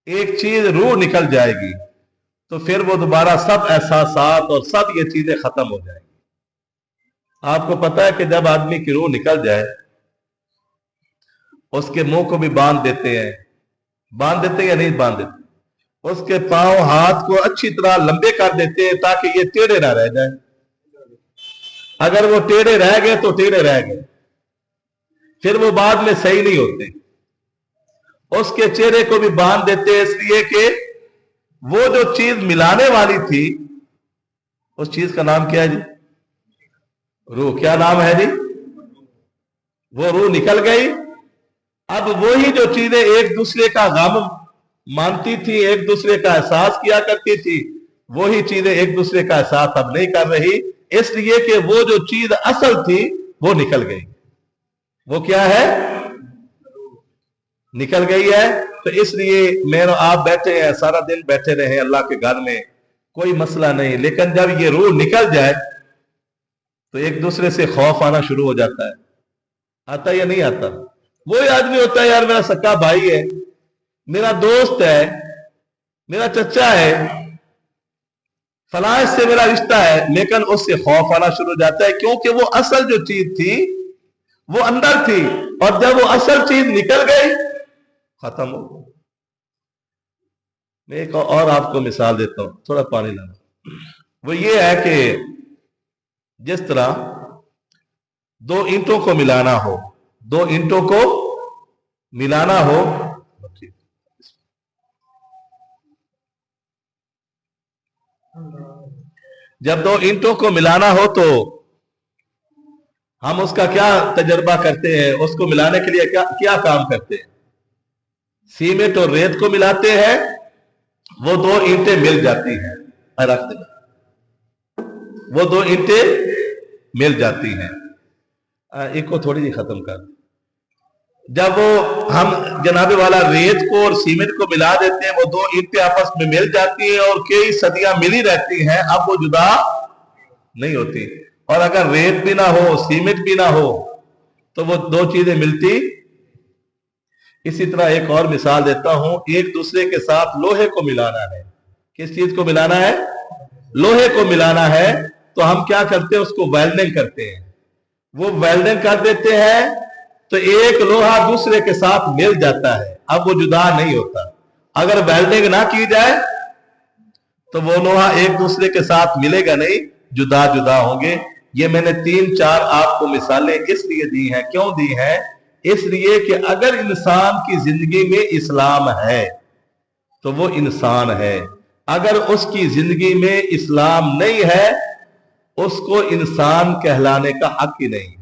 एक चीज रूह निकल जाएगी तो फिर वो दोबारा सब एहसासात और सब ये चीजें खत्म हो जाएंगी। आपको पता है कि जब आदमी की रूह निकल जाए उसके मुंह को भी बांध देते हैं, बांध देते हैं या नहीं बांध देते, उसके पांव हाथ को अच्छी तरह लंबे कर देते हैं ताकि ये टेढ़े ना रह जाए। अगर वो टेढ़े रह गए तो टेढ़े रह गए, फिर वो बाद में सही नहीं होते। उसके चेहरे को भी बांध देते हैं इसलिए कि वो जो चीज मिलाने वाली थी, उस चीज का नाम क्या है जी? रूह। क्या नाम है जी? वो रूह निकल गई। अब वही जो चीजें एक दूसरे का गम मानती थी, एक दूसरे का एहसास किया करती थी, वही चीजें एक दूसरे का एहसास अब नहीं कर रही, इसलिए कि वो जो चीज असल थी वो निकल गई। वो क्या है? निकल गई है। तो इसलिए मेरे आप बैठे हैं, सारा दिन बैठे रहे अल्लाह के घर में, कोई मसला नहीं, लेकिन जब ये रूह निकल जाए तो एक दूसरे से खौफ आना शुरू हो जाता है। आता या नहीं आता? वही आदमी होता है, यार मेरा सक्का भाई है, मेरा दोस्त है, मेरा चचा है, फलां से मेरा रिश्ता है, लेकिन उससे खौफ आना शुरू हो जाता है क्योंकि वो असल जो चीज थी वो अंदर थी, और जब वो असल चीज निकल गई खत्म हो गई। मैं एक और आपको मिसाल देता हूं, थोड़ा पानी लाना। वो ये है कि जिस तरह दो ईंटों को मिलाना हो, दो ईंटों को मिलाना हो, जब दो ईंटों को मिलाना हो तो हम उसका क्या तजर्बा करते हैं? उसको मिलाने के लिए क्या क्या काम करते हैं? सीमेंट और रेत को मिलाते हैं, वो दो ईंटें मिल जाती हैं, रख देना, वो दो ईंटें मिल जाती हैं। एक को थोड़ी सी खत्म कर। जब वो हम जनाबे वाला रेत को और सीमेंट को मिला देते हैं, वो दो ईंटें आपस में मिल जाती हैं और कई सदियां मिली रहती हैं, अब वो जुदा नहीं होती। और अगर रेत भी ना हो, सीमेंट भी ना हो, तो वो दो चीजें मिलती। इसी तरह एक और मिसाल देता हूं, एक दूसरे के साथ लोहे को मिलाना है। किस चीज को मिलाना है? लोहे को मिलाना है। तो हम क्या करते हैं? उसको वेल्डिंग करते हैं। वो वेल्डिंग कर देते हैं तो एक लोहा दूसरे के साथ मिल जाता है, अब वो जुदा नहीं होता। अगर वेल्डिंग ना की जाए तो वो लोहा एक दूसरे के साथ मिलेगा नहीं, जुदा जुदा होंगे। ये मैंने 3-4 आपको मिसालें इसलिए दी हैं। क्यों दी हैं? इसलिए कि अगर इंसान की जिंदगी में इस्लाम है तो वो इंसान है, अगर उसकी जिंदगी में इस्लाम नहीं है उसको इंसान कहलाने का हक ही नहीं।